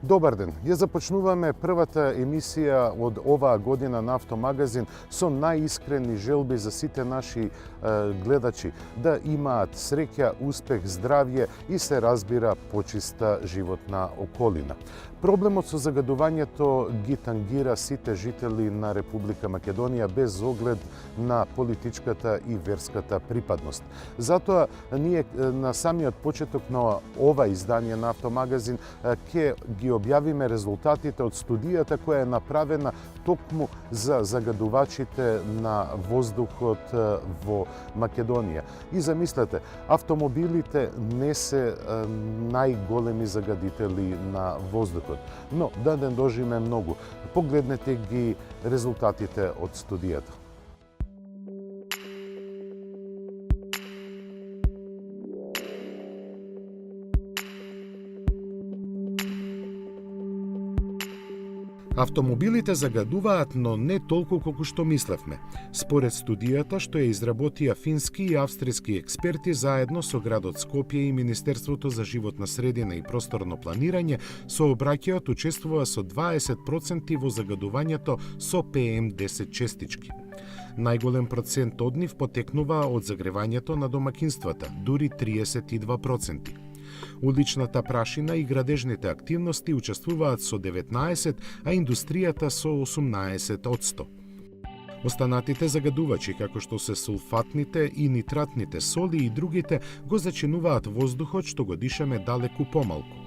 Добар ден! Ја започнуваме првата емисија од оваа година на Автомагазин со најискрени желби за сите наши гледачи да имаат среќа, успех, здравје и се разбира почиста животна околина. Проблемот со загадувањето ги тангира сите жители на Република Македонија без оглед на политичката и верската припадност. Затоа ние на самиот почеток на ова издание на Автомагазин ќе ги објавиме резултатите од студијата која е направена токму за загадувачите на воздухот во Македонија. И замислете, автомобилите не се најголеми загадители на воздухот, но да не дожиме многу. Погледнете ги резултатите од студијата. Автомобилите загадуваат, но не толку колку што мислевме. Според студијата што ја изработија фински и австријски експерти заедно со градот Скопје и Министерството за животна средина и просторно планирање, сообраќајот учествува со 20% во загадувањето со PM10 честички. Најголем процент од нив потекнува од загревањето на домакинствата, дури 32%. Уличната прашина и градежните активности учествуваат со 19%, а индустријата со 18%. Останатите загадувачи, како што се сулфатните и нитратните соли и другите, го зачинуваат воздухот што го дишаме далеку помалку.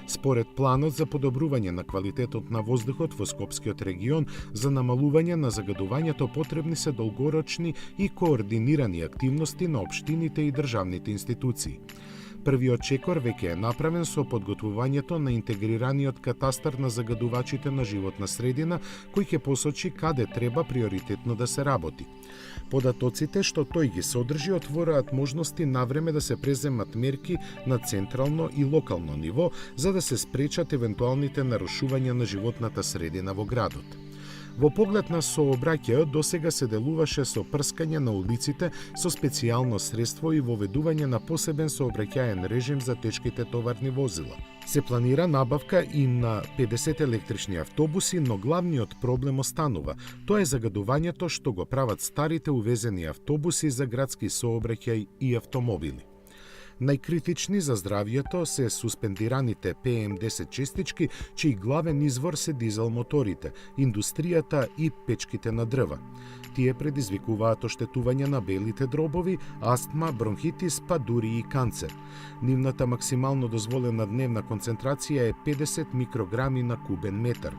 Според планот за подобрување на квалитетот на воздухот во Скопскиот регион, за намалување на загадувањето потребни се долгорочни и координирани активности на општините и државните институции. Првиот чекор веќе е направен со подготвувањето на интегрираниот катастар на загадувачите на животна средина, кој ќе посочи каде треба приоритетно да се работи. Податоците што тој ги содржи отвораат можности навреме да се преземат мерки на централно и локално ниво за да се спречат евентуалните нарушувања на животната средина во градот. Во поглед на сообраќајот досега се делуваше со прскање на улиците со специјално средство и воведување на посебен сообраќаен режим за тешките товарни возила. Се планира набавка и на 50 електрични автобуси, но главниот проблем останува. Тоа е загадувањето што го прават старите увезени автобуси за градски сообраќај и автомобили. Најкритични за здравјето се суспендираните PM10 честички, чиј главен извор се дизел моторите, индустријата и печките на дрва. Тие предизвикуваат оштетување на белите дробови, астма, бронхитис, па дури и канцер. Нивната максимално дозволена дневна концентрација е 50 микрограми на кубен метар.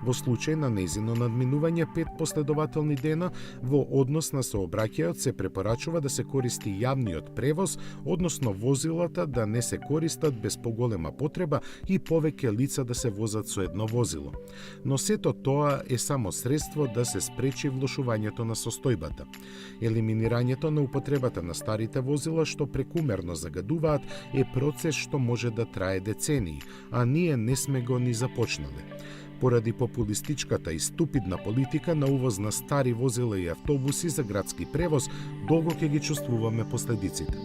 Во случај на нејзино надминување 5 последователни дена, во однос на сообраќајот се препорачува да се користи јавниот превоз, односно возилата да не се користат без поголема потреба и повеќе лица да се возат со едно возило. Но сето тоа е само средство да се спречи влошувањето на состојбата. Елиминирањето на употребата на старите возила што прекумерно загадуваат е процес што може да трае децении, а ние не сме го ни започнале. Поради популистичката и ступидна политика на увоз на стари возила и автобуси за градски превоз, долго ќе ги чувствуваме последиците.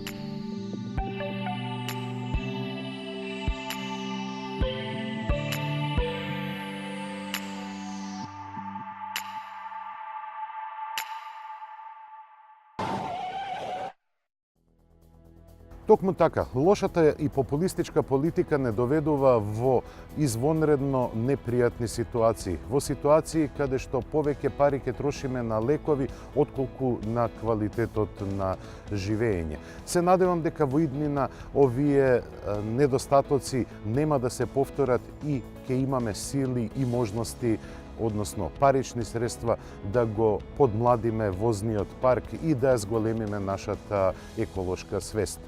Токму така, лошата и популистичка политика не доведува во извонредно непријатни ситуации, во ситуации каде што повеќе пари ќе трошиме на лекови отколку на квалитетот на живење. Се надевам дека во иднина овие недостатоци нема да се повторат и ќе имаме сили и можности, односно парични средства, да го подмладиме возниот парк и да зголемиме нашата еколошка свест.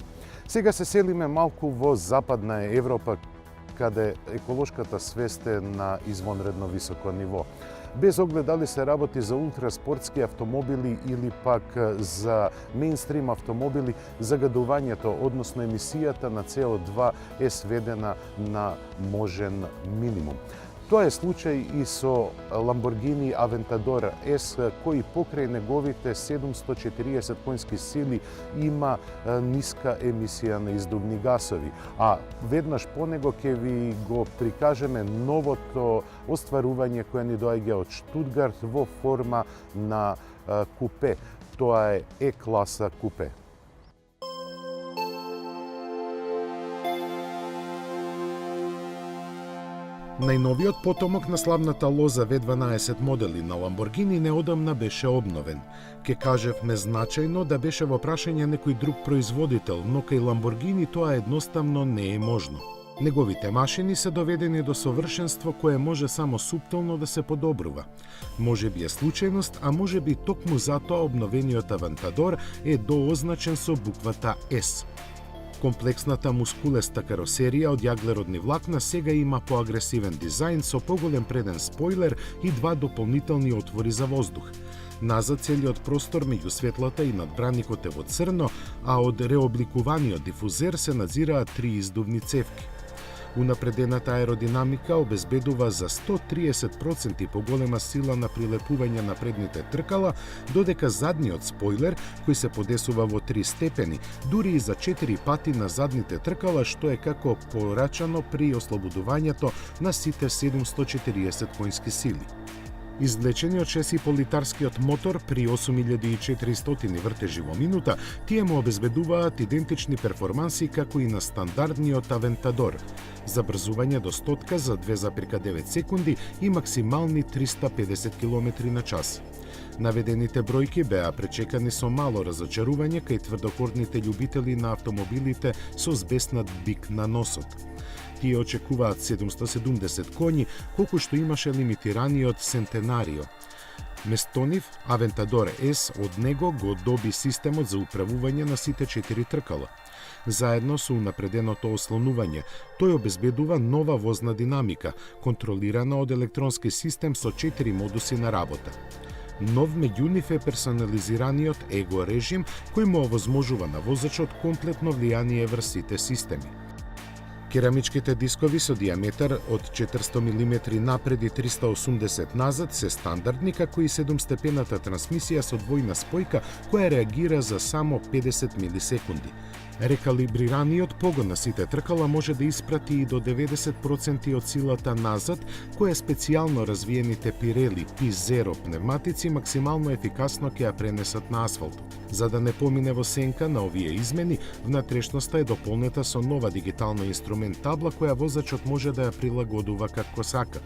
Сега се селиме малку во Западна Европа, каде еколошката свест е на извонредно високо ниво. Без оглед дали се работи за ултраспортски автомобили или пак за мејнстрим автомобили, загадувањето, односно емисијата на CO2 е сведена на можен минимум. Тоа е случај и со Lamborghini Aventador S, кој покрај неговите 740 конски сили има ниска емисија на издувни гасови. А веднаш по него ќе ви го прикажеме новото остварување кое ни доаѓа од Штутгарт во форма на купе. Тоа е E-класа купе. Најновиот потомок на славната лоза V12 модели на Lamborghini неодамна беше обновен. Ке кажевме значајно да беше во прашање некој друг производител, но кај Lamborghini тоа едноставно не е можно. Неговите машини се доведени до совршенство кое може само суптилно да се подобрува. Може би е случајност, а може би токму затоа обновениот Aventador е доозначен со буквата S. Комплексната мускулеста каросерија од јаглеродни влакна сега има поагресивен дизајн со поголем преден спойлер и два дополнителни отвори за воздух. Назад целиот простор меѓу светлата и надбраникот е во црно, а од реобликуваниот дифузер се надзираат 3 издувни цевки. Унапредената аеродинамика обезбедува за 130% поголема сила на прилепување на предните тркала, додека задниот спойлер, кој се подесува во 3 степени, дури и за 4 пати на задните тркала, што е како порачано при ослободувањето на сите 740 конски сили. Извлечениот 6,5-литарскиот мотор при 8400 вртежи во минута, тие му обезбедуваат идентични перформанси како и на стандардниот Aventador. Забрзување до 100 за 2,9 секунди и максимални 350 км на час. Наведените бројки беа пречекани со мало разочарување кај тврдокорните љубители на автомобилите со збеснат бик на носот. Тие очекуваат 770 коњи, колку што имаше лимитираниот Centenario. Место нив, Aventador S од него го доби системот за управување на сите 4 тркала. Заедно со унапреденото ослонување, тој обезбедува нова возна динамика, контролирана од електронски систем со 4 модуси на работа. Нов меѓу нив е персонализираниот его режим, кој му овозможува на возачот комплетно влијание врз сите системи. Керамичките дискови со диаметар од 400 мм напред и 380 назад се стандардни, како и 7-степената трансмисија со двојна спојка која реагира за само 50 милисекунди. Рекалибрираниот погон на сите тркала може да испрати и до 90% од силата назад, која специјално развиените Pirelli P0 пневматици максимално ефикасно ќе ја пренесат на асфалтот. За да не помине во сенка на овие измени, внатрешноста е дополнета со нова дигитална инструмент табла која возачот може да ја прилагодува како сака.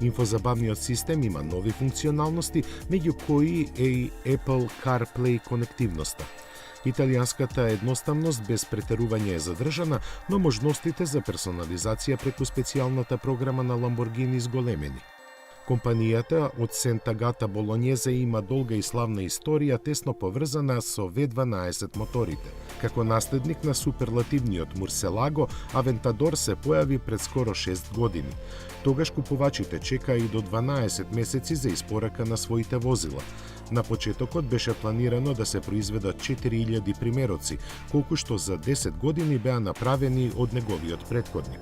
Инфозабавниот систем има нови функционалности, меѓу кои е и Apple CarPlay конективноста. Италијанската едноставност без претерување е задржана, но можностите за персонализација преку специјалната програма на Lamborghini зголемени. Компанијата од Сент'Агата Болонјезе има долга и славна историја тесно поврзана со V12 моторите. Како наследник на суперлативниот Мурселаго, Aventador се појави пред скоро 6 години. Тогаш купувачите чекаа и до 12 месеци за испорака на своите возила. На почетокот беше планирано да се произведат 4000 примероци, колку што за 10 години беа направени од неговиот претходник.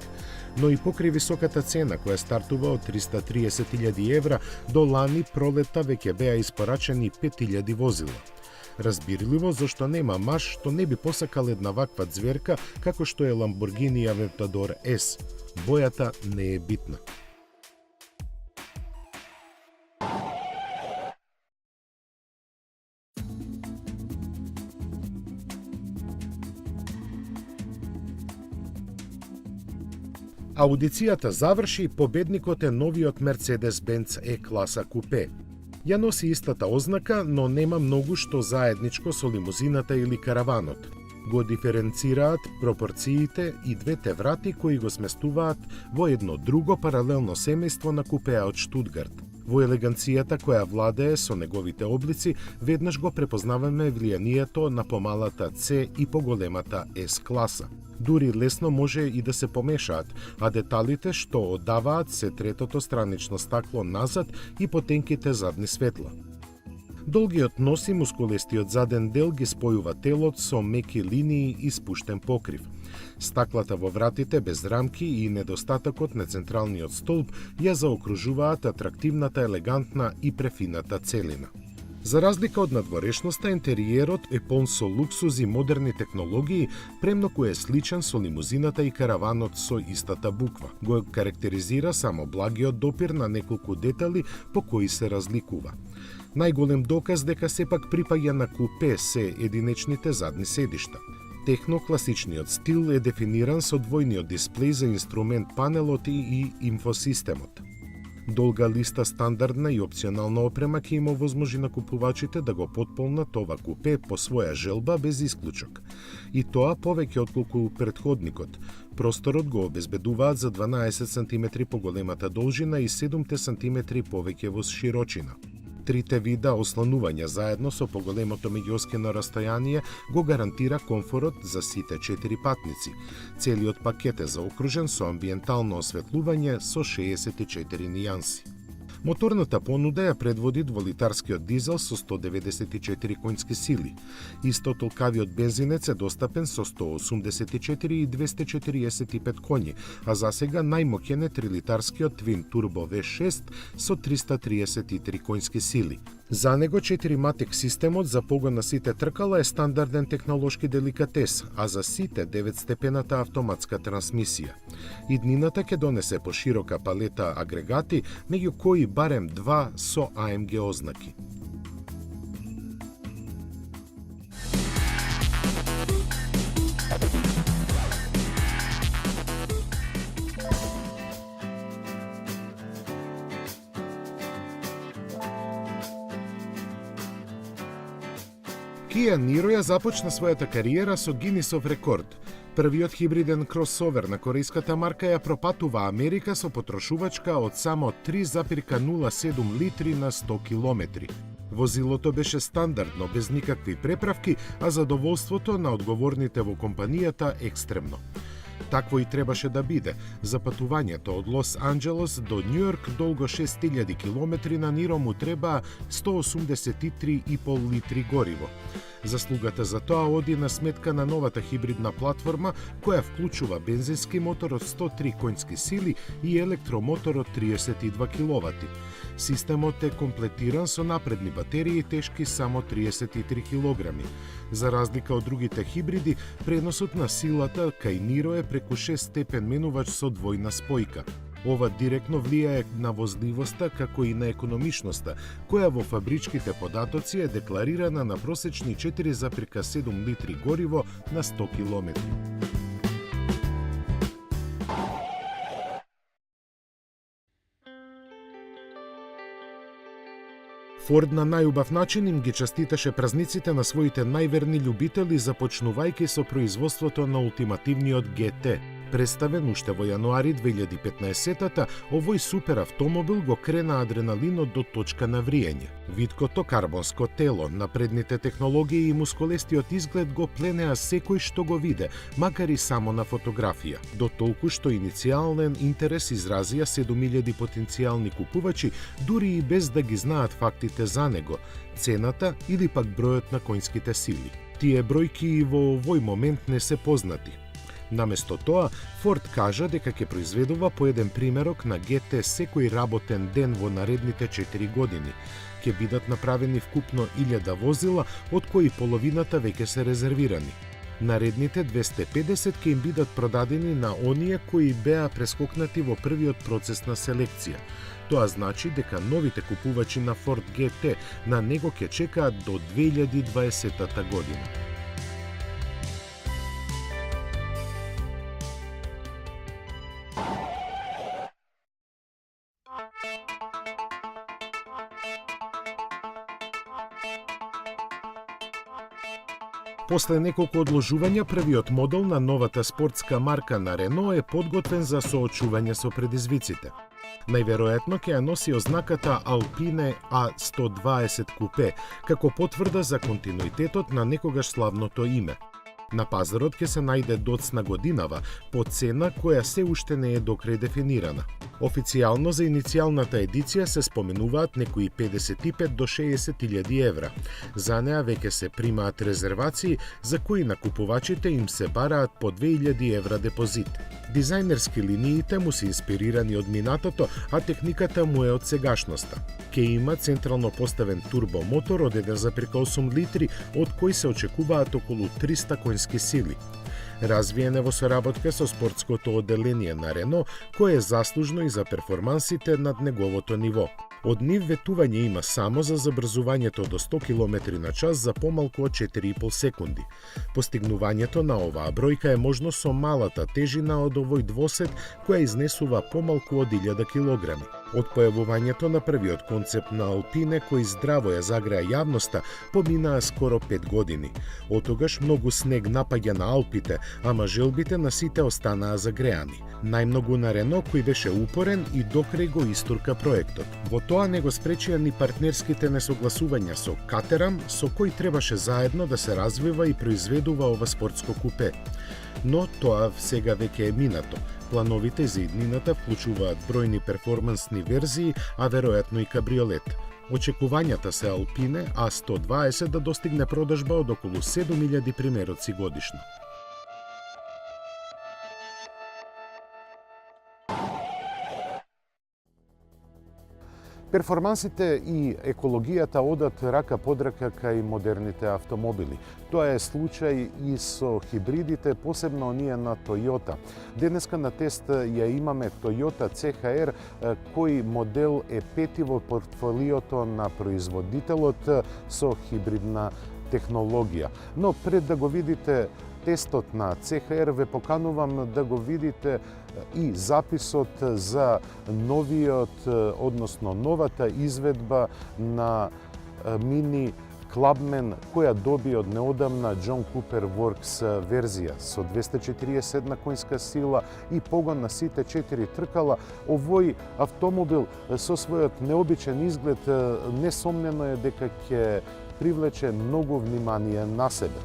Но и покрај високата цена, која стартува од 330.000 евра, до лани пролета веќе беа испорачени 5000 возила. Разбирливо зашто нема маж што не би посакал една ваква ѕверка како што е Lamborghini Aventador S. Бојата не е битна. Аудицијата заврши и победникот е новиот Mercedes-Benz E-класа купе. Ја носи истата ознака, но нема многу што заедничко со лимузината или караванот. Го диференцираат пропорциите и двете врати кои го сместуваат во едно друго паралелно семејство на купеа од Штутгарт. Во елеганцијата која владее со неговите облици, веднаш го препознаваме влијанието на помалата C и поголемата S-класа. Дури лесно може и да се помешаат, а деталите што оддаваат се третото странично стакло назад и потенките задни светла. Долгиот нос и мускулестиот заден дел ги спојува телот со меки линии и спуштен покрив. Стаклата во вратите без рамки и недостатокот на централниот столб ја заокружуваат атрактивната, елегантна и префината целина. За разлика од надворешноста, интериерот е полн со луксуз и модерни технологии, премногу е сличен со лимузината и караванот со истата буква. Го карактеризира само благиот допир на неколку детали по кои се разликува. Најголем доказ дека сепак припаѓа на купе се единечните задни седишта. Технокласичниот стил е дефиниран со двојниот дисплеј за инструмент панелот и инфосистемот. Долга листа стандардна и опционална опрема ќе им овозможи на купувачите да го потполнат ова купе по своја желба без исклучок. И тоа повеќе отколку претходникот. Просторот го обезбедуваат за 12 см поголемата должина и 7 см повеќе во широчина. Трите вида осланувања заедно со поголемото меѓуоскено растојание го гарантира комфорот за сите 4 патници. Целиот пакет е заокружен со амбиентално осветлување со 64 нијанси. Моторната понуда ја предводи дволитарскиот дизел со 194 конски сили. Исто толкавиот бензинец е достапен со 184 и 245 коњи, а засега најмоќен е 3-литарскиот Twin Turbo V6 со 333 конски сили. За него 4-матик системот за погон на сите тркала е стандарден технолошки деликатес, а за сите 9-степената автоматска трансмисија. Иднината ќе донесе поширока палета агрегати, меѓу кои барем 2 со AMG ознаки. Kia Niro ја започна својата кариера со Гинисов рекорд. Првиот хибриден кросовер на корејската марка ја пропатува Америка со потрошувачка од само 3,07 литри на 100 километри. Возилото беше стандардно, без никакви преправки, а задоволството на одговорните во компанијата екстремно. Такво и требаше да биде. За патувањето од Лос Анџелес до Њујорк долго 6000 километри на Ниро му треба 183,5 литри гориво. Заслугата за тоа оди на сметка на новата хибридна платформа, која вклучува бензински мотор од 103 конски сили и електромотор од 32 киловати. Системот е комплетиран со напредни батерии тешки само 33 килограми. За разлика од другите хибриди, преносот на силата кај Ниро е преку 6 степен менувач со двојна спојка. Ова директно влијае на возливоста како и на економичноста, која во фабричките податоци е декларирана на просечни 4,7 литри гориво на 100 километри. Форд на најубав начин им ги честиташе празниците на своите најверни љубители, започнувајќи со производството на ултимативниот GT. Представен уште во јануари 2015-та, овој супер автомобил го крена адреналинот до точка на вриење. Виткото карбонско тело, напредните технологии и мускулестиот изглед го пленеа секој што го виде, макар и само на фотографија. До толку што иницијален интерес изразија 7000 потенцијални купувачи, дури и без да ги знаат фактите за него, цената или пак бројот на конските сили. Тие бројки и во овој момент не се познати. Наместо тоа, Форд кажа дека ќе произведува по еден примерок на GT секој работен ден во наредните 4 години. Ќе бидат направени вкупно 1000 возила, од кои половината веќе се резервирани. Наредните 250 ќе им бидат продадени на оние кои беа прескокнати во првиот процес на селекција. Тоа значи дека новите купувачи на Ford GT на него ќе чекаат до 2020 година. После неколку одложувања, првиот модел на новата спортска марка на Рено е подготвен за соочување со предизвиците. Најверојатно ќе ја носи ознаката Alpine A120 купе, како потврда за континуитетот на некогаш славното име. На пазарот ќе се најде доцна годинава, по цена која се уште не е докрај дефинирана. Официјално за иницијалната едиција се споменуваат некои 55 до 60.000 евра. За неа веќе се примаат резервации за кои накупувачите им се бараат по 2000 евра депозит. Дизајнерски линиите му се инспирирани од минатото, а техниката му е од сегашноста. Ке има централно поставен турбомотор од 1,8 литри, од кој се очекуваат околу 300 конски сили. Развиен е во соработка со спортското одделение на Рено, кое е заслужно и за перформансите над неговото ниво. Од нив ветување има само за забрзувањето до 100 км на час за помалку од 4,5 секунди. Постигнувањето на оваа бројка е можно со малата тежина од овој двосет, која изнесува помалку од 1000 кг. Од појавувањето на првиот концепт на Алпине, кој здраво ја загреа јавноста, поминаа скоро 5 години. Отогаш многу снег напаѓа на Алпите, ама желбите на сите останаа загреани. Најмногу на Рено, кој беше упорен и докрај го истурка проектот. Во тоа не го спречија ни партнерските несогласувања со Катерам, со кој требаше заедно да се развива и произведува ова спортско купе. Но тоа сега веќе е минато. Плановите за иднината вклучуваат бројни перформансни верзии, а веројатно и кабриолет. Очекувањата се Алпине А120 да достигне продажба од околу 7000 примероци годишно. Перформансите и екологијата одат рака под рака кај модерните автомобили. Тоа е случај и со хибридите, посебно оние на Toyota. Денеска на тест ја имаме Toyota CHR, кој модел е пети во портфолиото на производителот со хибридна технологија. Но пред да го видите тестот на CHR, ве поканувам да го видите и записот за новиот, односно новата изведба на Mini Clubman, која доби од неодамна John Cooper Works верзија со 241 конска сила и погон на сите 4 тркала. Овој автомобил со својот необичен изглед несомнено е дека ќе привлече многу внимание на себе.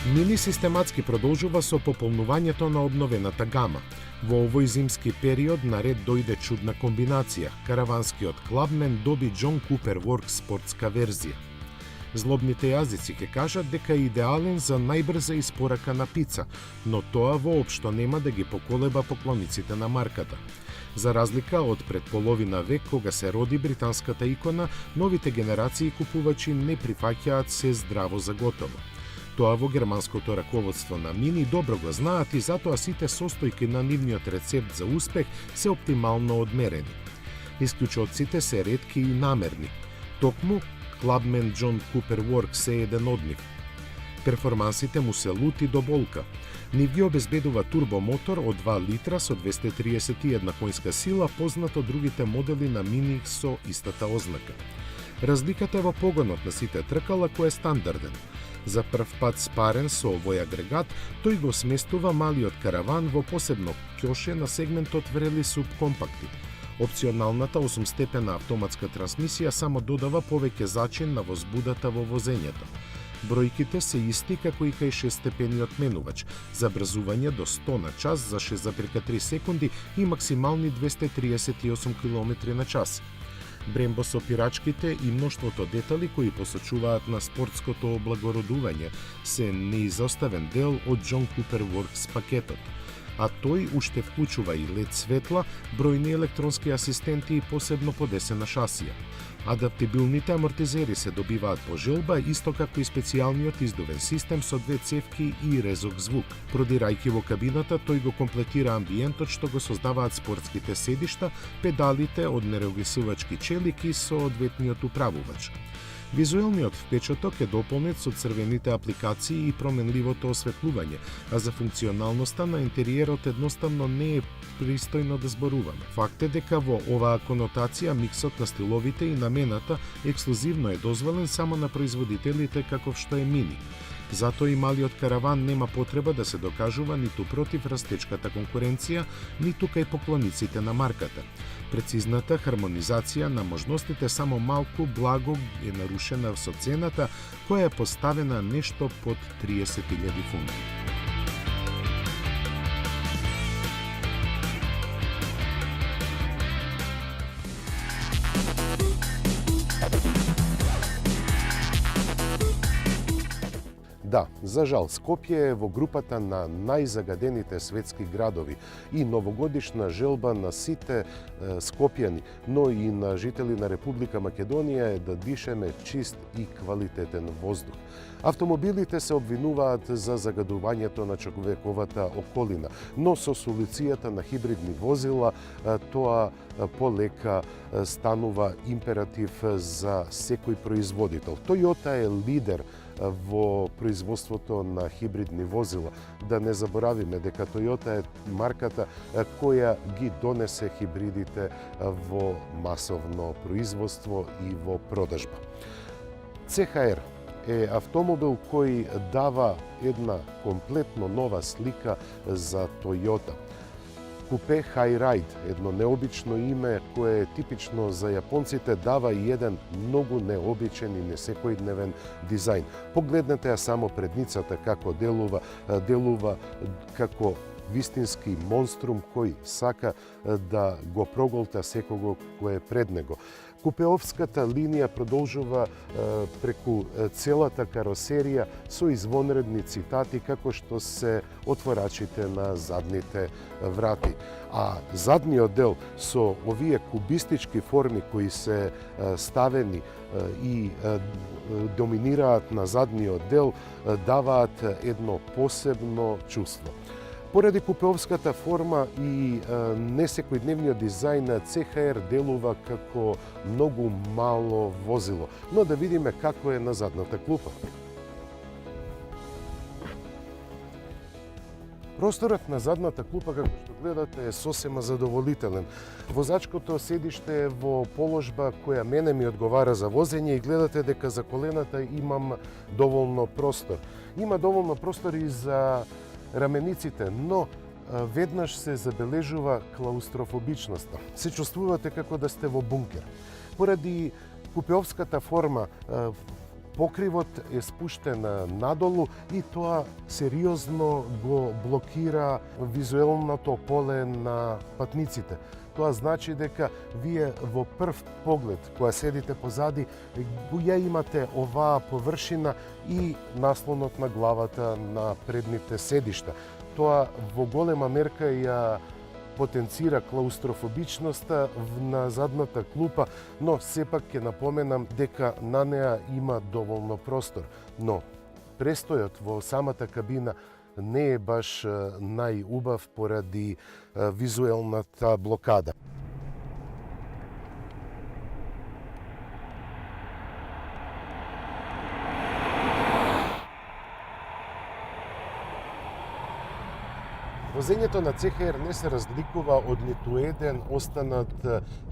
Мини систематски продолжува со пополнувањето на обновената гама. Во овој зимски период наред дојде чудна комбинација. Караванскиот Clubman доби John Cooper Works спортска верзија. Злобните јазици ќе кажат дека е идеален за најбрза испорака на пица, но тоа воопшто нема да ги поколеба поклониците на марката. За разлика од пред половина век, кога се роди британската икона, новите генерации купувачи не прифаќаат се здраво за готово. Тоа во германското раководство на Мини добро го знаат и затоа сите состојки на нивниот рецепт за успех се оптимално одмерени. Исклучоците се ретки и намерни. Токму Clubman John Cooper Works е еден од нив. Перформансите му се лути до болка. Нив ги обезбедува турбомотор од 2 литра со 231 конска сила, познат од другите модели на Мини со истата ознака. Разликата е во погонот на сите тркала, кој е стандарден. За прв пат спарен со овој агрегат, тој го сместува малиот караван во посебно ќоше на сегментот врели субкомпакти. Опционалната 8-степена автоматска трансмисија само додава повеќе зачин на возбудата во возењето. Бројките се исти како и кај 6-степениот менувач, забрзување до 100 на час за 6,3 секунди и максимални 238 км на час. Брембо со пирачките и мноштвото детали кои посочуваат на спортското облагородување се неизоставен дел од John Cooper Works пакетот, а тој уште вклучува и LED светла, бројни електронски асистенти и посебно подесена шасија. Адаптибилните амортизери се добиваат по желба, исто како и специјалниот издувен систем со 2 цевки и резок звук. Продирајќи во кабината, тој го комплетира амбиентот што го создаваат спортските седишта, педалите од нерегисувачки челики со одветниот управувач. Визуелниот впечаток е дополнет со црвените апликации и променливото осветлување, а за функционалноста на интериерот едноставно не е пристојно да зборуваме. Факт е дека во оваа конотација миксот на стиловите и намената ексклузивно е дозволен само на производителите каков што е Мини. Затоа и малиот караван нема потреба да се докажува ниту против растечката конкуренција, ниту кај поклониците на марката. Прецизната хармонизација на можностите само малку благо е нарушена со цената, која е поставена нешто под 30.000 фунти. Да, за жал, Скопје е во групата на најзагадените светски градови и новогодишна желба на сите скопјани, но и на жители на Република Македонија е да дишеме чист и квалитетен воздух. Автомобилите се обвинуваат за загадувањето на човековата околина, но со солуцијата на хибридни возила тоа полека станува императив за секој производител. Toyota е лидер во производството на хибридни возила. Да не заборавиме дека Toyota е марката која ги донесе хибридите во масовно производство и во продажба. CHR е автомобил кој дава една комплетно нова слика за Toyota. Купе Hi-Ride, едно необично име кое е типично за јапонците, дава и еден многу необичен и несекојдневен дизајн. Погледнете ја само предницата како делува како вистински монструм кој сака да го проголта секого кој е пред него. Купеовската линија продолжува преку целата каросерија со извонредни цитати како што се отворачите на задните врати. А задниот дел со овие кубистички форми кои се ставени и доминираат на задниот дел даваат едно посебно чувство. Поради купеовската форма и несекојдневниот дизајн, CHR делува како многу мало возило. Но да видиме како е на задната клупа. Просторот на задната клупа, како што гледате, е сосема задоволителен. Возачкото седиште е во положба која мене ми одговара за возење и гледате дека за колената имам доволно простор. Има доволно простор и за рамениците, но веднаш се забележува клаустрофобичноста. Се чувствувате како да сте во бункер. Поради купеовската форма, покривот е спуштен надолу и тоа сериозно го блокира визуелното поле на патниците. Тоа значи дека вие во прв поглед, кога седите позади, ја имате оваа површина и наслонот на главата на предните седишта. Тоа во голема мерка ја потенцира клаустрофобичноста на задната клупа, но сепак ќе напоменам дека на неа има доволно простор. Но престојот во самата кабина не е баш најубав поради визуелната блокада. Возењето на CHR не се разликува од ниту еден останат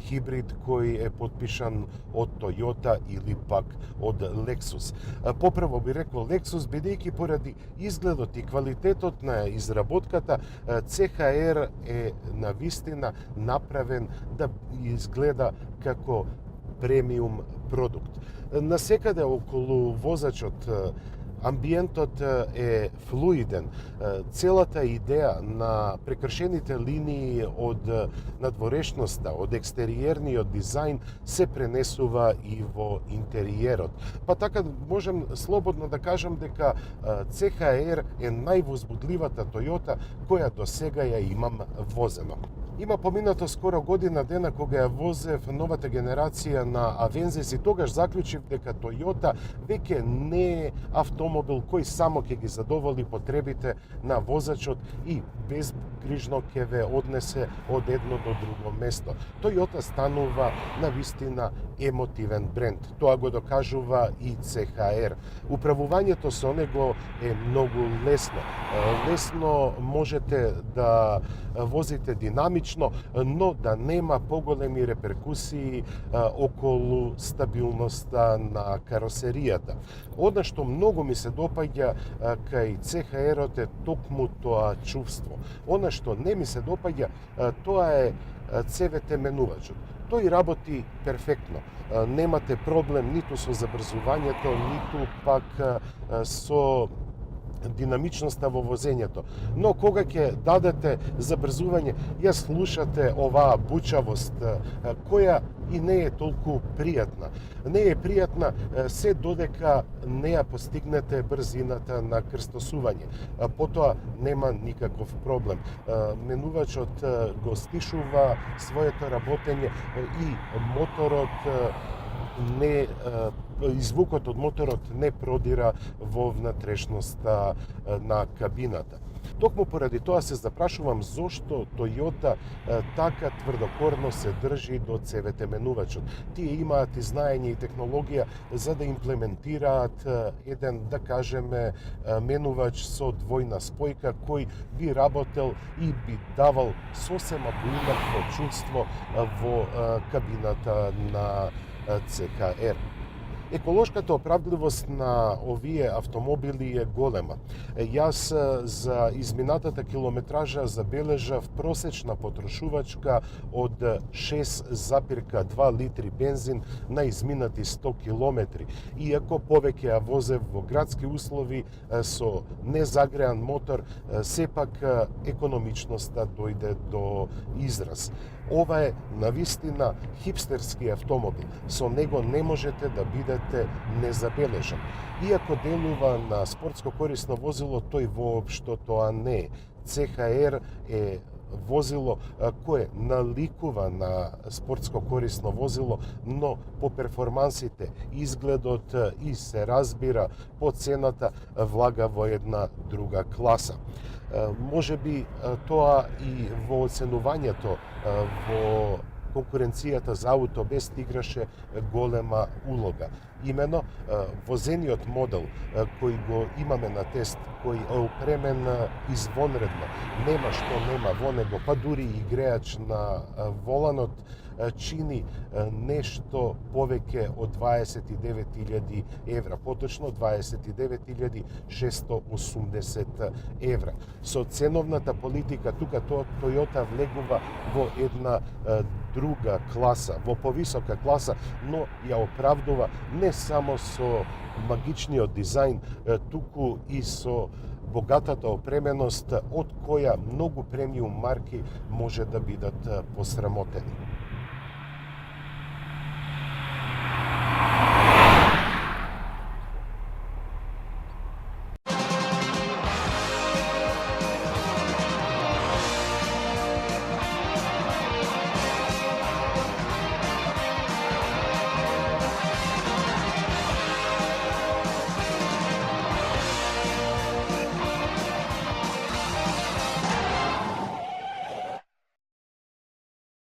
хибрид кој е подпишан од Toyota или пак од Lexus. Поправо би рекол Lexus, бидејќи поради изгледот и квалитетот на изработката, CHR е навистина направен да изгледа како премиум продукт. Насекаде околу возачот амбиентот е флуиден. Целата идеја на прекршените линии од надворешноста, од екстериерниот дизајн се пренесува и во интериерот. Па така можем слободно да кажам дека CHR е највозбудливата Toyota која до сега ја имам возено. Има поминато скоро година дена кога ја возев новата генерација на Avensis и тогаш заклучив дека Toyota веќе не е автомобил кој само ќе ги задоволи потребите на возачот и без крижно ќе ве однесе од едно до друго место. Toyota станува навистина емотивен бренд. Тоа го докажува и CHR. Управувањето со него е многу лесно. Лесно можете да возите динамично, но да нема поголеми реперкусии околу стабилноста на каросеријата. Одна што многу ми се допаѓа кај CHR-от е токму тоа чувство. Она што не ми се допаѓа, тоа е CVT менувачот. Тој работи перфектно. Немате проблем ниту со забрзувањето, ниту пак со динамичноста во возењето. Но кога ќе дадете забрзување, ја слушате оваа бучавост, која и не е толку пријатна. Не е пријатна се додека не ја постигнете брзината на крстосување. Потоа нема никаков проблем. Менувачот го стишува своето работење и моторот звукот од моторот не продира во внатрешноста на кабината. Токму поради тоа се запрашувам зошто Toyota така тврдокорно се држи до CVT менувачот. Тие имаат и знаење и технологија за да имплементираат еден, да кажеме, менувач со двојна спојка кој би работел и би давал сосема поинакво чувство во кабината на CHR. Еколошката оправдливост на овие автомобили е голема. Јас за изминатата километража забележав просечна потрошувачка од 6,2 литри бензин на изминати 100 километри. Иако повеќе ја возев во градски услови со незагреан мотор, сепак економичноста дојде до израз. Ова е навистина хипстерски автомобил. Со него не можете да бидете незабележен. Иако делува на спортско корисно возило, тој воопшто тоа не е. CHR е возило кое наликува на спортско корисно возило, но по перформансите, изгледот и се разбира по цената влага во една друга класа. Може би тоа и во оценувањето во конкуренцијата за ауто без играше голема улога. Имено, возениот модел кој го имаме на тест, кој е опремен извонредно, нема што нема во него, па дури и греач на воланот, чини нешто повеќе од 29.000 евра, поточно 29.680 евра. Со ценовната политика тука Toyota влегува во една друга класа, во повисока класа, но ја оправдува не само со магичниот дизајн, туку и со богатата опременост од која многу премиум марки може да бидат посрамотени.